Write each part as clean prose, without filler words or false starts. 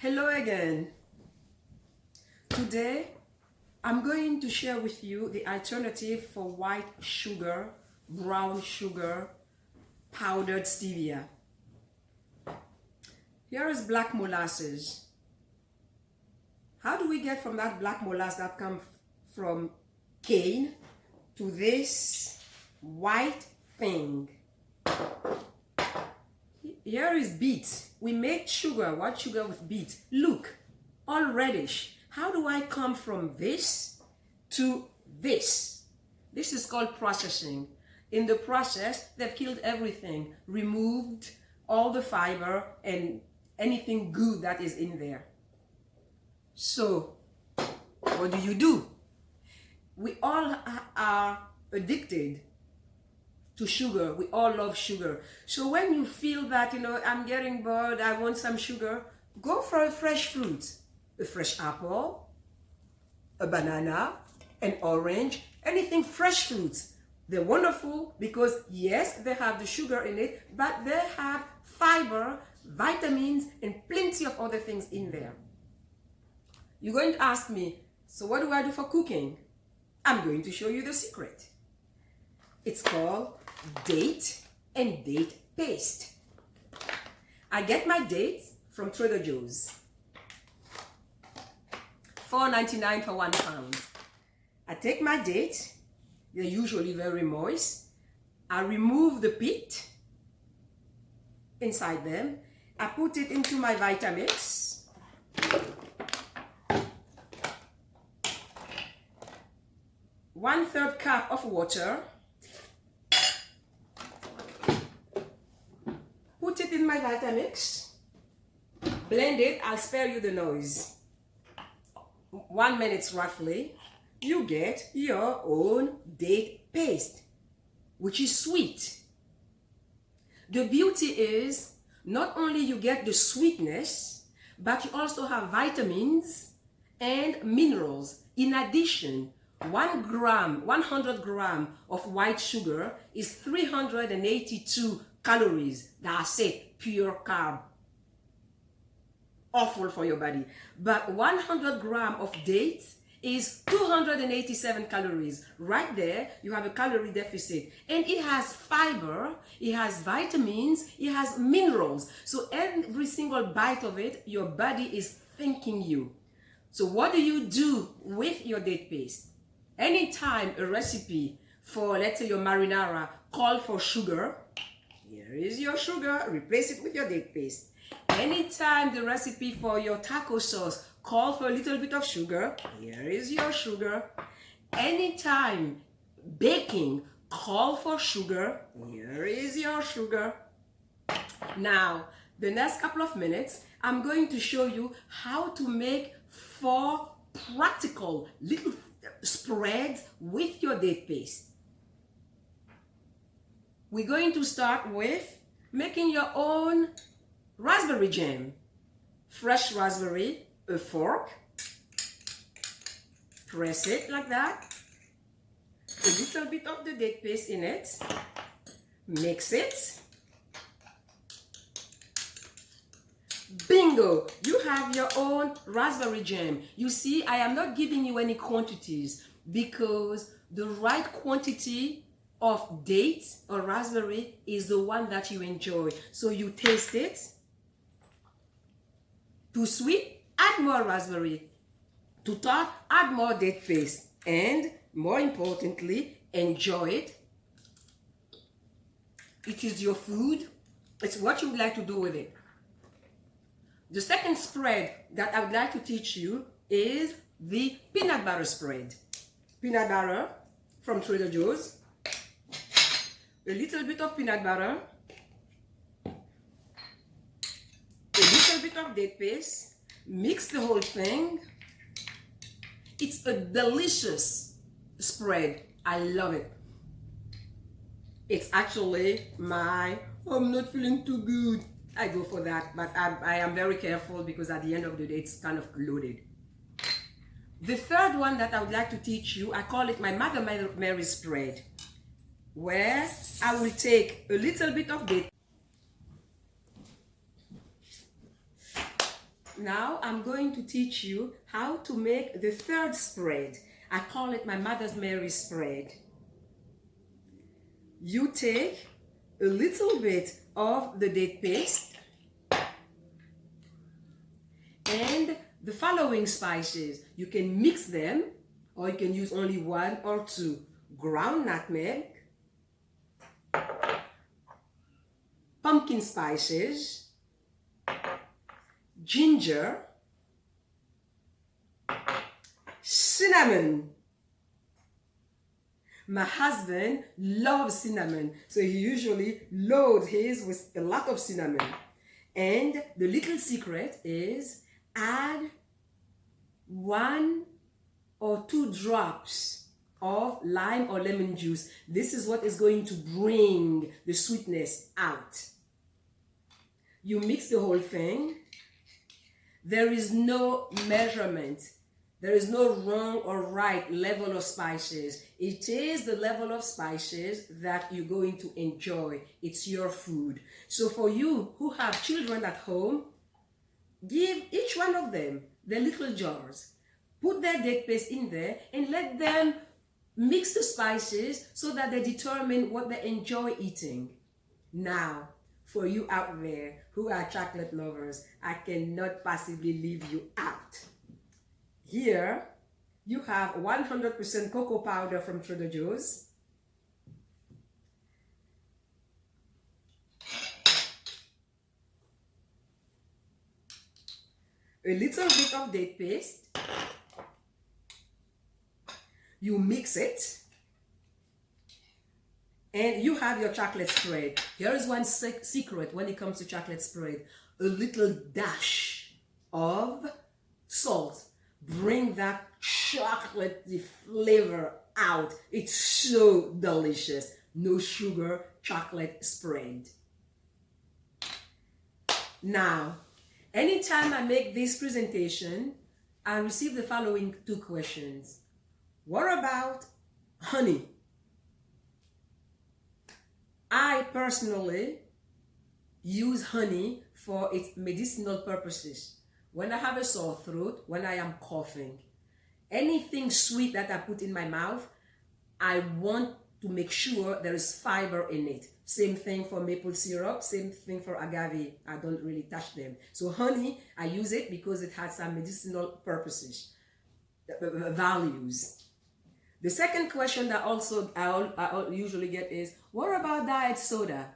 Hello again. Today, I'm going to share with you the alternative for white sugar, brown sugar, powdered stevia. Here is black molasses. How do we get from that black molasses that comes from cane to this white thing? Here is beet. We make sugar, white sugar with beet. Look, all reddish. How do I come from this to this? This is called processing. In the process, they've killed everything, removed all the fiber and anything good that is in there. So, what do? We all are addicted to sugar. We all love sugar. So when you feel that, I'm getting bored, I want some sugar, go for a fresh fruit. A fresh apple, a banana, an orange, anything fresh fruits. They're wonderful because yes, they have the sugar in it, but they have fiber, vitamins, and plenty of other things in there. You're going to ask me, so what do I do for cooking? I'm going to show you the secret. It's called date and date paste. I get my dates from Trader Joe's. $4.99 for 1 pound. I take my dates, they're usually very moist. I remove the pit inside them. I put it into my Vitamix. One-third cup of water. Put it in my Vitamix. Blend it. I'll spare you the noise. 1 minute roughly. You get your own date paste, which is sweet. The beauty is not only you get the sweetness, but you also have vitamins and minerals. In addition, 100 gram of white sugar is 382 calories. That's it, pure carb. Awful for your body. But 100 gram of dates is 287 calories. Right there, you have a calorie deficit. And it has fiber, it has vitamins, it has minerals. So every single bite of it, your body is thanking you. So what do you do with your date paste? Anytime a recipe for, let's say, your marinara call for sugar, here is your sugar, replace it with your date paste. Anytime the recipe for your taco sauce call for a little bit of sugar, here is your sugar. Anytime baking call for sugar, here is your sugar. Now, the next couple of minutes, I'm going to show you how to make 4 practical little spreads with your date paste. We're going to start with making your own raspberry jam. Fresh raspberry, a fork, press it like that, a little bit of the date paste in it, mix it. Bingo! You have your own raspberry jam. You see, I am not giving you any quantities because the right quantity of dates or raspberry is the one that you enjoy. So you taste it. Too sweet, add more raspberry. Too tart, add more date paste. And more importantly, enjoy it. It is your food. It's what you would like to do with it. The second spread that I would like to teach you is the peanut butter spread. Peanut butter from Trader Joe's. A little bit of peanut butter. A little bit of date paste. Mix the whole thing. It's a delicious spread. I love it. It's actually I'm not feeling too good. I go for that, but I am very careful because at the end of the day, it's kind of loaded. The third one that I would like to teach you, I call it my Mother Mary spread, where I will take a little bit of date Now I'm going to teach you how to make the third spread. I call it my Mother's Mary spread. You take a little bit of the date paste and the following spices. You can mix them, or you can use only one or two. Ground nutmeg, pumpkin spices, ginger, cinnamon. My husband loves cinnamon, so he usually loads his with a lot of cinnamon. And the little secret is add 1 or 2 drops of lime or lemon juice. This is what is going to bring the sweetness out. You mix the whole thing. There is no measurement. There is no wrong or right level of spices. It is the level of spices that you're going to enjoy. It's your food. So for you who have children at home, give each one of them their little jars. Put their date paste in there and let them mix the spices so that they determine what they enjoy eating. Now, for you out there who are chocolate lovers, I cannot possibly leave you out. Here, you have 100% cocoa powder from Trader Joe's. A little bit of date paste. You mix it. And you have your chocolate spread. Here is one secret when it comes to chocolate spread. A little dash of salt. Bring that chocolatey flavor out. It's so delicious. No sugar chocolate spread. Now, anytime I make this presentation, I receive the following 2 questions. What about honey? I personally use honey for its medicinal purposes. When I have a sore throat, when I am coughing, anything sweet that I put in my mouth, I want to make sure there is fiber in it. Same thing for maple syrup, same thing for agave. I don't really touch them. So honey, I use it because it has some medicinal purposes, values. The second question that also I usually get is, what about diet soda?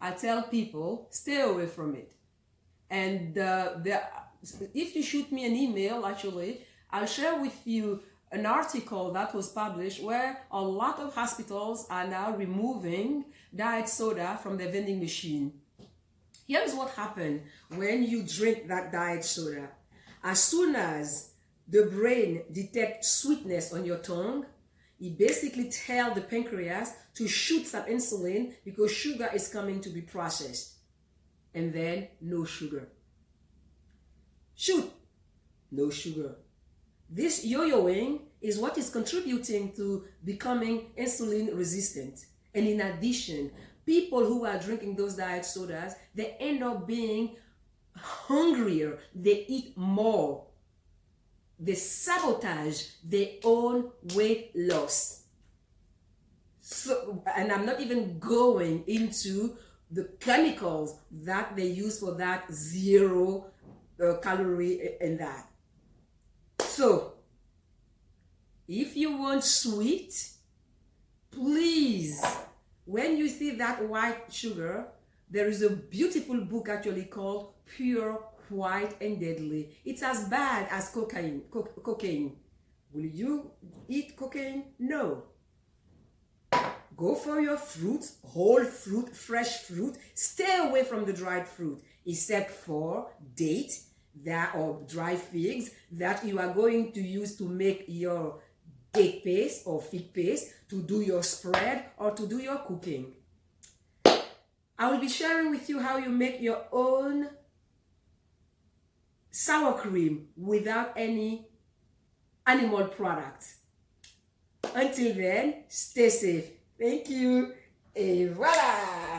I tell people, stay away from it. And if you shoot me an email, actually, I'll share with you an article that was published where a lot of hospitals are now removing diet soda from their vending machine. Here's what happens when you drink that diet soda. As soon as the brain detects sweetness on your tongue, it basically tells the pancreas to shoot some insulin because sugar is coming to be processed. And then no sugar. Shoot, no sugar. This yo-yoing is what is contributing to becoming insulin resistant. And in addition, people who are drinking those diet sodas, they end up being hungrier. They eat more. They sabotage their own weight loss. So, and I'm not even going into the chemicals that they use for that 0 calorie and that. So, if you want sweet, please, when you see that white sugar, there is a beautiful book actually called Pure, White and Deadly. It's as bad as cocaine. Will you eat cocaine? No. Go for your fruit, whole fruit, fresh fruit. Stay away from the dried fruit, except for date or dry figs that you are going to use to make your date paste or fig paste, to do your spread or to do your cooking. I will be sharing with you how you make your own sour cream without any animal products. Until then, stay safe. Thank you. Et voilà!